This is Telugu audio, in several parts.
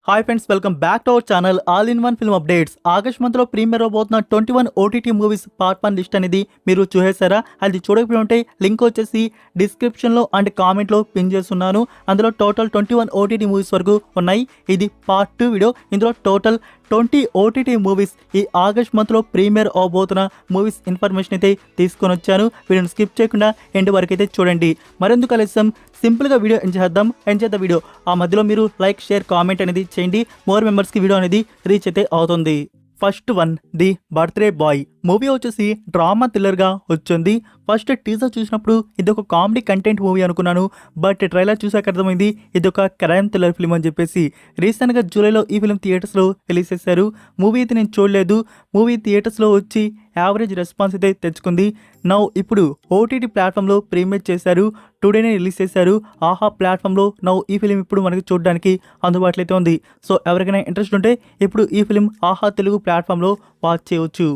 Hi friends, welcome back to our channel all in one film updates. August మంత్లో ప్రీమియర్ అవబోతున్న 21 ఓటీటీ మూవీస్ పార్ట్ 1 లిస్ట్ అనేది మీరు చూసేసారా? అది చూడకపోయి ఉంటే లింక్ వచ్చేసి డిస్క్రిప్షన్లో అండ్ కామెంట్లో పిన్ చేస్తున్నాను. అందులో టోటల్ 21 ఓటీటీ మూవీస్ వరకు ఉన్నాయి. ఇది పార్ట్ 2 వీడియో. ఇందులో టోటల్ 20 ఓటీటీ మూవీస్ ఈ ఆగస్ట్ మంత్లో ప్రీమియర్ అవబోతున్న మూవీస్ ఇన్ఫర్మేషన్ అయితే తీసుకొని వచ్చాను. వీడియోని స్కిప్ చేయకుండా ఎండ్ వరకు అయితే చూడండి. మరెందుకు ఆలస్యం, సింపుల్గా వీడియో ఎండ్ చేద్దాం వీడియో. ఆ మధ్యలో మీరు లైక్, షేర్, కామెంట్ అనేది చేయండి. మోర్ మెంబర్స్కి వీడియో అనేది రీచ్ అయితే అవుతుంది. First one, the birthday boy movie వచ్చేసి డ్రామా థ్రిల్లర్గా వచ్చింది. ఫస్ట్ టీజర్ చూసినప్పుడు ఇది ఒక కామెడీ కంటెంట్ మూవీ అనుకున్నాను. బట్ ట్రైలర్ చూసాక అర్థమైంది ఇది ఒక క్రైమ్ థ్రిల్లర్ ఫిల్మ్ అని చెప్పేసి. రీసెంట్గా జూలైలో ఈ ఫిల్మ్ థియేటర్స్లో రిలీజ్ చేశారు. మూవీ అయితే నేను చూడలేదు. మూవీ థియేటర్స్లో వచ్చి యావరేజ్ రెస్పాన్స్ అయితే తెచ్చుకుంది. నౌ ఇప్పుడు ఓటీటీ ప్లాట్ఫామ్లో ప్రీమియర్ చేశారు. టుడేనే రిలీజ్ చేశారు ఆహా ప్లాట్ఫామ్లో. నౌ ఈ ఫిలిం ఇప్పుడు మనకి చూడడానికి అందుబాటులో అయితే ఉంది. సో ఎవరికైనా ఇంట్రెస్ట్ ఉంటే ఇప్పుడు ఈ ఫిలిం ఆహా తెలుగు ప్లాట్ఫామ్లో వాచ్ చేయవచ్చు.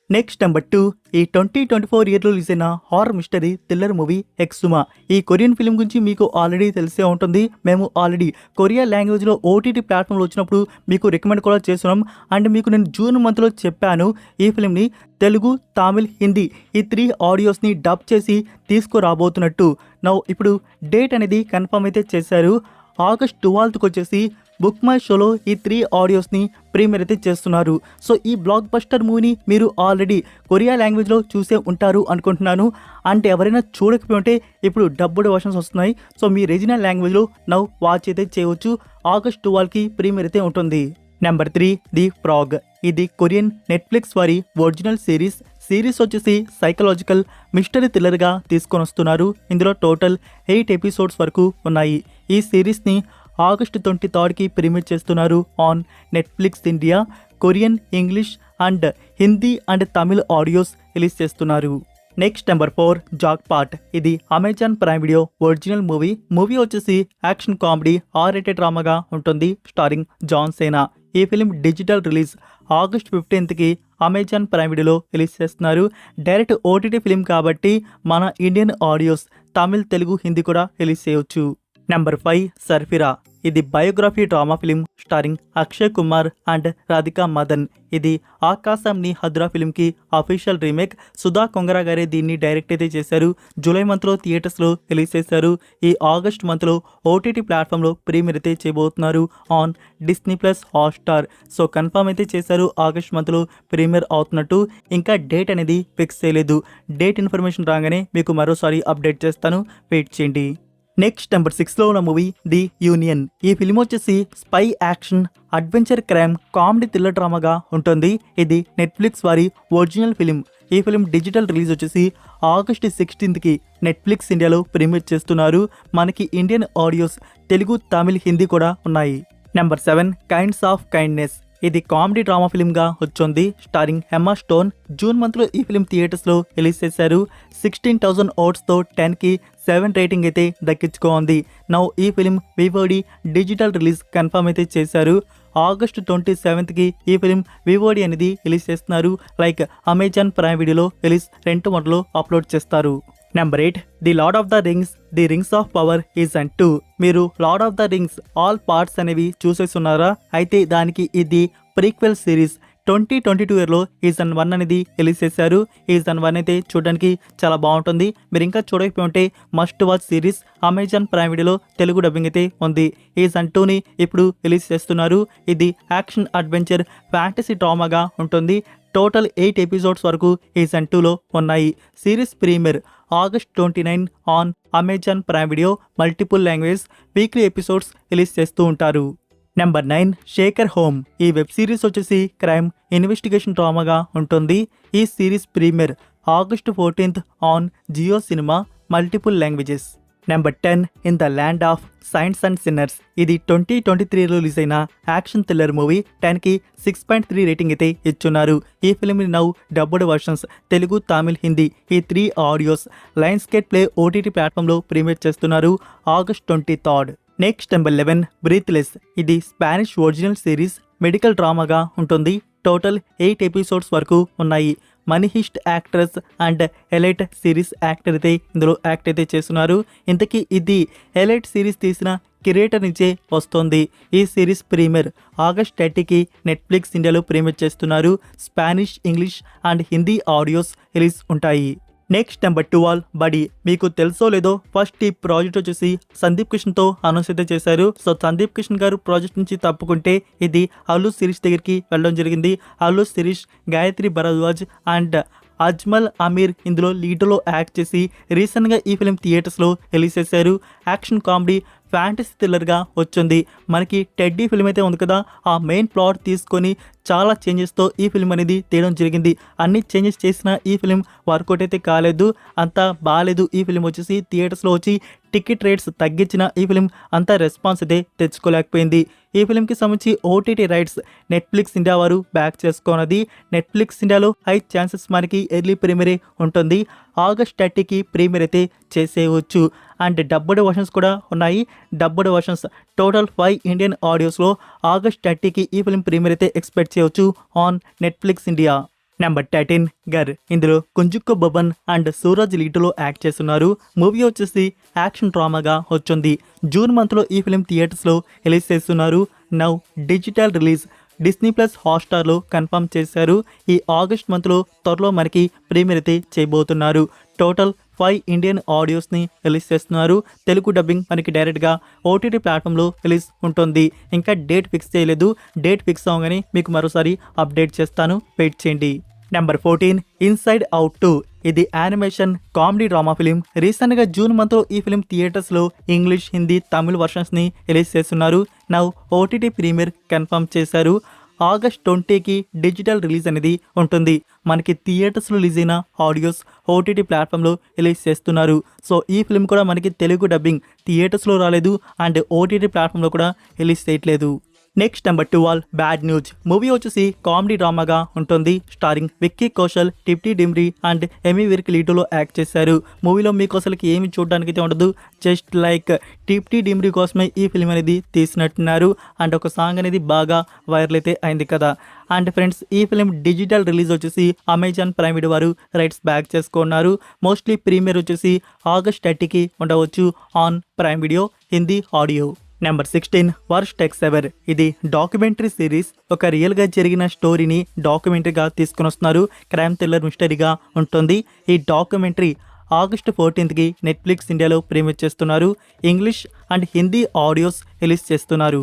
నెక్స్ట్ నెంబర్ 2, ఈ 2024 ఇయర్లో రిలీజ్ అయిన హారర్ మిస్టరీ థ్రిల్లర్ మూవీ ఎక్సుమా. ఈ కొరియన్ ఫిల్మ్ గురించి మీకు ఆల్రెడీ తెలిసే ఉంటుంది. మేము ఆల్రెడీ కొరియా లాంగ్వేజ్లో ఓటీటీ ప్లాట్ఫామ్లో వచ్చినప్పుడు మీకు రికమెండ్ కూడా చేస్తున్నాం. అండ్ మీకు నేను జూన్ మంత్లో చెప్పాను ఈ ఫిల్మ్ని తెలుగు, తమిళ్, హిందీ ఈ 3 ఆడియోస్ని డబ్ చేసి తీసుకురాబోతున్నట్టు. నౌ ఇప్పుడు డేట్ అనేది కన్ఫర్మ్ అయితే చేశారు. ఆగస్ట్ 12కి వచ్చేసి బుక్ మై షోలో ఈ 3 ఆడియోస్ని ప్రీమియర్ అయితే చేస్తున్నారు. సో ఈ బ్లాక్ బస్టర్ మూవీని మీరు ఆల్రెడీ కొరియా లాంగ్వేజ్లో చూసే ఉంటారు అనుకుంటున్నాను. అంటే ఎవరైనా చూడకపోయి ఉంటే ఇప్పుడు డబ్బుడ్ వర్షన్స్ వస్తున్నాయి. సో మీ రీజనల్ లాంగ్వేజ్లో నౌ వాచ్ అయితే చేయవచ్చు. ఆగస్ట్ 12కి ప్రీమియర్ అయితే ఉంటుంది. Number 3, the frog. ఇది కొరియన్ నెట్ఫ్లిక్స్ వారి ఒరిజినల్ సిరీస్ వచ్చేసి సైకలాజికల్ మిస్టరీ థ్రిల్లర్గా తీసుకొని వస్తున్నారు. ఇందులో టోటల్ 8 ఎపిసోడ్స్ వరకు ఉన్నాయి. ఈ సిరీస్ని ఆగస్ట్ 23కి ప్రీమియర్ చేస్తున్నారు on Netflix India. Korean, English and Hindi and Tamil audios release చేస్తున్నారు. Next number 4, jackpot. ఇది Amazon Prime video original movie వచ్చేసి యాక్షన్ కామెడీ R-rated డ్రామాగా ఉంటుంది. Starring John Cena. ఈ ఫిలిం డిజిటల్ రిలీజ్ ఆగస్ట్ 15కి అమెజాన్ ప్రైమ్ వీడియోలో రిలీజ్ చేస్తున్నారు. డైరెక్ట్ ఓటీటీ ఫిలిం కాబట్టి మన ఇండియన్ ఆడియోస్ తమిళ్, తెలుగు, హిందీ కూడా రిలీజ్ చేయవచ్చు. నెంబర్ 5, సర్ఫిరా. ఇది biography drama film starring Akshay Kumar and Radhika Madan. ఇది ఆకాశంని హద్రా ఫిలింకి అఫీషియల్ రీమేక్. సుధా కొంగరా గారే దీన్ని డైరెక్ట్ అయితే చేశారు. జూలై మంత్లో థియేటర్స్లో రిలీజ్ చేశారు. ఈ ఆగస్ట్ మంత్లో ఓటీటీ ప్లాట్ఫామ్లో ప్రీమియర్ అయితే చేయబోతున్నారు on Disney plus Hotstar. So confirm అయితే చేశారు ఆగస్ట్ మంత్లో ప్రీమియర్ అవుతున్నట్టు. ఇంకా డేట్ అనేది ఫిక్స్ చేయలేదు. డేట్ ఇన్ఫర్మేషన్ రాగానే మీకు మరోసారి అప్డేట్ చేస్తాను, వెయిట్ చేయండి. నెక్స్ట్ నెంబర్ 6లో ఉన్న మూవీ ది యూనియన్. ఈ ఫిలిం వచ్చేసి spy action adventure crime comedy thriller డ్రామాగా ఉంటుంది. ఇది నెట్ఫ్లిక్స్ వారి ఒరిజినల్ ఫిలిం. ఈ ఫిలిం డిజిటల్ రిలీజ్ వచ్చేసి ఆగస్ట్ 16కి నెట్ఫ్లిక్స్ ఇండియాలో ప్రీమియర్ చేస్తున్నారు. మనకి ఇండియన్ ఆడియోస్ తెలుగు, తమిళ్, హిందీ కూడా ఉన్నాయి. Number 7, kinds of kindness. ఇది కామెడీ డ్రామా ఫిలింగా వచ్చింది. స్టారింగ్ ఎమ్మా స్టోన్. జూన్ మంత్లో ఈ ఫిలిం థియేటర్స్లో రిలీజ్ చేశారు. 16,000 ఓట్స్తో 10కి 7 రేటింగ్ అయితే దక్కించుకోంది. నౌ ఈ ఫిలిం వివోడి డిజిటల్ రిలీజ్ కన్ఫర్మ్ అయితే చేశారు. ఆగస్ట్ 27కి ఈ ఫిలిం వివోడి అనేది రిలీజ్ చేస్తున్నారు. లైక్ అమెజాన్ ప్రైమ్ వీడియోలో రిలీజ్ 2 మోడ్లో అప్లోడ్ చేస్తారు. Number 8, the lord of the rings, the rings of power season 2. మీరు lord of the rings all parts అనేవి చూసేస్తున్నారా? అయితే దానికి ఇది ప్రీక్వెల్ సిరీస్. 2022 ఇయర్లో సీజన్ 1 అనేది రిలీజ్ చేశారు. సీజన్ 1 అయితే చూడడానికి చాలా బాగుంటుంది. మీరు ఇంకా చూడకపోయి ఉంటే must watch series. Amazon Prime వీడియోలో తెలుగు డబ్బింగ్ అయితే ఉంది. సీజన్ 2ని ఇప్పుడు రిలీజ్ చేస్తున్నారు. ఇది యాక్షన్ అడ్వెంచర్ ఫ్యాంటసీ డ్రామాగా ఉంటుంది. టోటల్ 8 ఎపిసోడ్స్ వరకు సీజన్ 2లో ఉన్నాయి. Series premiere August 29 on Amazon Prime video. Multiple language weekly episodes release చేస్తూ ఉంటారు. Number 9, Shekhar home. ఈ వెబ్ సిరీస్ వచ్చేసి క్రైమ్ ఇన్వెస్టిగేషన్ డ్రామాగా ఉంటుంది. ఈ series premiere August 14th on Jio Cinema. Multiple languages. Number 10, in the land of saints and sinners. ఇది 2023లో రిలీజ్ అయిన యాక్షన్ థ్రిల్లర్ మూవీ. 10కి 6.3 రేటింగ్ అయితే ఇచ్చున్నారు. ఈ film now dubbed versions Telugu, Tamil, Hindi ఈ 3 audios Lions Gate Play OTT ప్లాట్ఫామ్లో ప్రీమియర్ చేస్తున్నారు August 23rd. Next number 11, breathless. ఇది స్పానిష్ ఒరిజినల్ సిరీస్ మెడికల్ డ్రామాగా ఉంటుంది. టోటల్ 8 ఎపిసోడ్స్ వరకు ఉన్నాయి. Money Heist actress and Elite series actor అయితే ఇందులో యాక్ట్ అయితే చేస్తున్నారు. ఇంతకీ ఇది ఎలైట్ సిరీస్ తీసిన క్రియేటర్ నుంచే వస్తుంది. ఈ సిరీస్ ప్రీమియర్ ఆగస్ట్ 30కి నెట్ఫ్లిక్స్ ఇండియాలో ప్రీమియర్ చేస్తున్నారు. Spanish, English and Hindi audios release ఉంటాయి. Next number 12 buddy. మీకు తెలుసో లేదో ఫస్ట్ ఈ ప్రాజెక్ట్ వచ్చేసి సందీప్ కిషన్తో అనౌన్స్ అయితే చేశారు. సో సందీప్ కిషన్ గారు ప్రాజెక్ట్ నుంచి తప్పుకుంటే ఇది అల్లు శిరీష్ దగ్గరికి వెళ్ళడం జరిగింది. అల్లు శిరీష్, గాయత్రి భరద్వాజ్ అండ్ అజ్మల్ అమీర్ ఇందులో లీడ్లో యాక్ట్ చేసి రీసెంట్గా ఈ ఫిలిం థియేటర్స్లో రిలీజ్ చేశారు. యాక్షన్ కామెడీ ఫ్యాంటసీ థ్రిల్లర్గా వచ్చింది. మనకి టెడ్డీ ఫిల్మ్ అయితే ఉంది కదా, ఆ మెయిన్ ప్లాట్ తీసుకొని చాలా చేంజెస్తో ఈ ఫిల్మ్ అనేది తీయడం జరిగింది. అన్ని చేంజెస్ చేసిన ఈ ఫిలిం వర్కౌట్ అయితే కాలేదు, అంతా బాగాలేదు. ఈ ఫిలిం వచ్చేసి థియేటర్స్లో వచ్చి టికెట్ రేట్స్ తగ్గించిన ఈ ఫిలిం అంత రెస్పాన్స్ అయితే తెచ్చుకోలేకపోయింది. ఈ ఫిలింకి సంబంధించి ఓటీటీ రైట్స్ నెట్ఫ్లిక్స్ ఇండియా వారు బ్యాక్ చేసుకున్నది. నెట్ఫ్లిక్స్ ఇండియాలో హై ఛాన్సెస్ మనకి ఎర్లీ ప్రీమియరే ఉంటుంది. ఆగస్ట్ 30కి ప్రీమియర్ అయితే చేసేయవచ్చు. అండ్ డబ్బుడ్ వర్షన్స్ కూడా ఉన్నాయి. డబ్బుడ్ వర్షన్స్ టోటల్ 5 ఇండియన్ ఆడియోస్లో ఆగస్ట్ 30కి ఈ ఫిలిం ప్రీమియర్ అయితే ఎక్స్పెక్ట్ చేయవచ్చు on Netflix India. Number 13 Grrr. ఇందులో కుంజుక్కో బబన్ అండ్ సూరజ్ లీడ్లో యాక్ట్ చేస్తున్నారు. మూవీ వచ్చేసి యాక్షన్ డ్రామాగా వచ్చింది. జూన్ మంత్లో ఈ ఫిలిం థియేటర్స్లో రిలీజ్ చేస్తున్నారు. Now digital release Disney plus హాట్స్టార్లో కన్ఫర్మ్ చేశారు. ఈ ఆగస్ట్ మంత్లో త్వరలో మనకి ప్రీమియర్ అయితే చేయబోతున్నారు. టోటల్ 5 ఇండియన్ ఆడియోస్ని రిలీజ్ చేస్తున్నారు. తెలుగు డబ్బింగ్ మనకి డైరెక్ట్గా ఓటీటీ ప్లాట్ఫామ్లో రిలీజ్ ఉంటుంది. ఇంకా డేట్ ఫిక్స్ చేయలేదు. డేట్ ఫిక్స్ అవ్వగానే మీకు మరోసారి అప్డేట్ చేస్తాను, వెయిట్ చేయండి. Number 14 inside out 2. ఇది యానిమేషన్ కామెడీ డ్రామా ఫిలిం. రీసెంట్గా జూన్ మంత్లో ఈ ఫిలిం థియేటర్స్లో ఇంగ్లీష్, హిందీ, తమిళ్ వర్షన్స్ని రిలీజ్ చేస్తున్నారు. నౌ ఓటీటీ ప్రీమియర్ కన్ఫర్మ్ చేశారు. ఆగస్ట్ 20కి డిజిటల్ రిలీజ్ అనేది ఉంటుంది. మనకి థియేటర్స్లో రిలీజ్ అయిన ఆడియోస్ ఓటీటీ ప్లాట్ఫామ్లో రిలీజ్ చేస్తున్నారు. సో ఈ ఫిలిం కూడా మనకి తెలుగు డబ్బింగ్ థియేటర్స్లో రాలేదు అండ్ ఓటీటీ ప్లాట్ఫామ్లో కూడా రిలీజ్ చేయట్లేదు. Next number 12 bad news. Movie వచ్చేసి కామెడీ డ్రామాగా ఉంటుంది. స్టారింగ్ విక్కీ కౌశల్, టిప్టీ డిమ్రీ అండ్ ఎమీ విర్క్ లీడ్లో యాక్ట్ చేశారు. మూవీలో మీకు అసలుకి ఏమి చూడడానికి అయితే ఉండదు. జస్ట్ లైక్ టిప్టీ డిమ్రీ కోసమే ఈ ఫిల్మ్ అనేది తీసినట్టున్నారు. అండ్ ఒక సాంగ్ అనేది బాగా వైరల్ అయితే అయింది కదా. అండ్ ఫ్రెండ్స్, ఈ ఫిలిం డిజిటల్ రిలీజ్ వచ్చేసి అమెజాన్ ప్రైమ్ వీడియో వారు రైట్స్ బ్యాక్ చేసుకున్నారు. మోస్ట్లీ ప్రీమియర్ వచ్చేసి ఆగస్ట్ 30కి ఉండవచ్చు on prime video Hindi audio. Number 16 worst X ever. ఇది డాక్యుమెంటరీ సిరీస్. ఒక రియల్గా జరిగిన స్టోరీని డాక్యుమెంటరీగా తీసుకుని వస్తున్నారు. క్రైమ్ థ్రిల్లర్ మిస్టరీగా ఉంటుంది. ఈ డాక్యుమెంటరీ ఆగస్ట్ 14కి నెట్ఫ్లిక్స్ ఇండియాలో ప్రీమియర్ చేస్తున్నారు. English and Hindi audios release చేస్తున్నారు.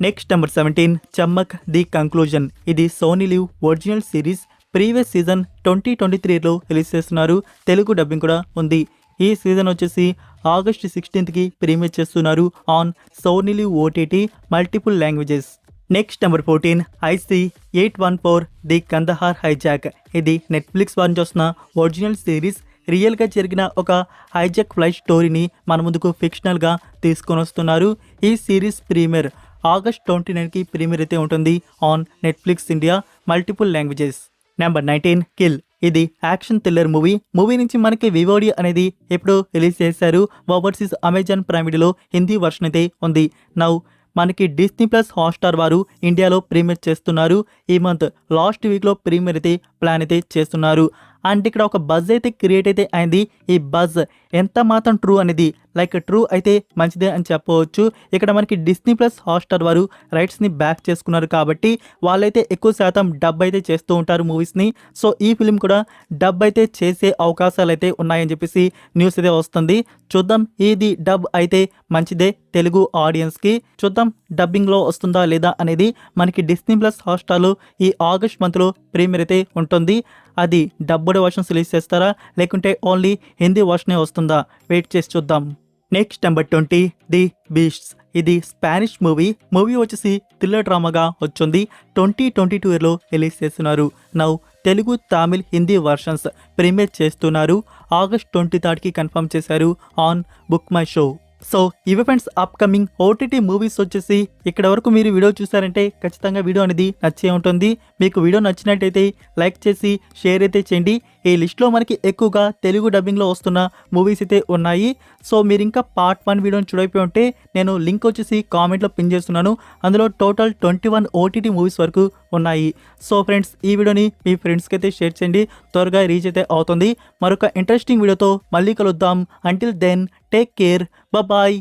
Next number 17 Chamak the conclusion. ఇది Sony LIV original series. Previous season 2023లో రిలీజ్ చేస్తున్నారు. తెలుగు డబ్బింగ్ కూడా ఉంది. ఈ సీజన్ వచ్చేసి ఆగస్ట్ 16కి ప్రీమియర్ చేస్తున్నారు on Sony LIV OTT multiple languages. Next number 14 IC-814 the Kandahar hijack. ఇది నెట్ఫ్లిక్స్ వారి నుంచి వస్తున్న ఒరిజినల్ సిరీస్. రియల్గా జరిగిన ఒక హైజాక్ ఫ్లైట్ స్టోరీని మన ముందుకు ఫిక్షనల్గా తీసుకొని వస్తున్నారు. ఈ సిరీస్ ప్రీమియర్ ఆగస్ట్ 29కి ప్రీమియర్ అయితే ఉంటుంది on Netflix India multiple languages. Number 19 kill. ఇది యాక్షన్ థ్రిల్లర్ మూవీ. మూవీ నుంచి మనకి వివోడి అనేది ఎప్పుడు రిలీజ్ చేశారు. ఓవర్సీస్ అమెజాన్ ప్రైమ్ వీడియోలో హిందీ వర్షన్ అయితే ఉంది. నౌ మనకి డిస్నీ ప్లస్ హాట్స్టార్ వారు ఇండియాలో ప్రీమియర్ చేస్తున్నారు. ఈ మంత్ లాస్ట్ వీక్లో ప్రీమియర్ అయితే ప్లాన్ అయితే చేస్తున్నారు. అండ్ ఇక్కడ ఒక బజ్ అయితే క్రియేట్ అయితే అయింది. ఈ బజ్ ఎంత మాత్రం ట్రూ అనేది, లైక్ ట్రూ అయితే మంచిదే అని చెప్పవచ్చు. ఇక్కడ మనకి డిస్నీ ప్లస్ హాట్స్టార్ వారు రైట్స్ని బ్యాక్ చేసుకున్నారు కాబట్టి వాళ్ళైతే ఎక్కువ శాతం డబ్ అయితే చేస్తూ ఉంటారు మూవీస్ని. సో ఈ ఫిలిం కూడా డబ్ అయితే చేసే అవకాశాలు అయితే ఉన్నాయని చెప్పేసి న్యూస్ అయితే వస్తుంది. చూద్దాం, ఇది డబ్ అయితే మంచిదే తెలుగు ఆడియన్స్కి. చూద్దాం డబ్బింగ్లో వస్తుందా లేదా అనేది. మనకి డిస్నీ ప్లస్ హాట్స్టార్లో ఈ ఆగస్ట్ మంత్లో ప్రీమియర్ అయితే ఉంటుంది. అది డబ్బుడ్ వర్షన్స్ రిలీజ్ చేస్తారా లేకుంటే ఓన్లీ హిందీ వర్షనే వస్తుందా, వెయిట్ చేసి చూద్దాం. Next number 20 The Beasts. ఇది స్పానిష్ మూవీ. మూవీ వచ్చేసి థ్రిల్లర్ డ్రామాగా వచ్చింది. 2022లో రిలీజ్ చేస్తున్నారు. Now Telugu, Tamil, Hindi versions premiere చేస్తున్నారు. ఆగస్ట్ 23కి కన్ఫర్మ్ చేశారు on BookMyShow. So ఇవి ఫ్రెండ్స్ అప్కమింగ్ ఓటీటీ మూవీస్ వచ్చేసి ఇక్కడ వరకు మీరు వీడియో చూసారంటే ఖచ్చితంగా వీడియో అనేది నచ్చే ఉంటుంది. మీకు వీడియో నచ్చినట్టయితే లైక్ చేసి షేర్ అయితే చేయండి. ఈ లిస్ట్లో మనకి ఎక్కువగా తెలుగు డబ్బింగ్లో వస్తున్న మూవీస్ అయితే ఉన్నాయి. సో మీరు ఇంకా పార్ట్ 1 వీడియోని చూడైపోయి ఉంటే నేను లింక్ వచ్చేసి కామెంట్లో పిన్ చేస్తున్నాను. అందులో టోటల్ 21 ఓటీటీ మూవీస్ వరకు ఉన్నాయి. సో ఫ్రెండ్స్ ఈ వీడియోని మీ ఫ్రెండ్స్కి అయితే షేర్ చేయండి, త్వరగా రీచ్ అయితే అవుతుంది. మరొక ఇంట్రెస్టింగ్ వీడియోతో మళ్ళీ కలుద్దాం. Until then take care, bye.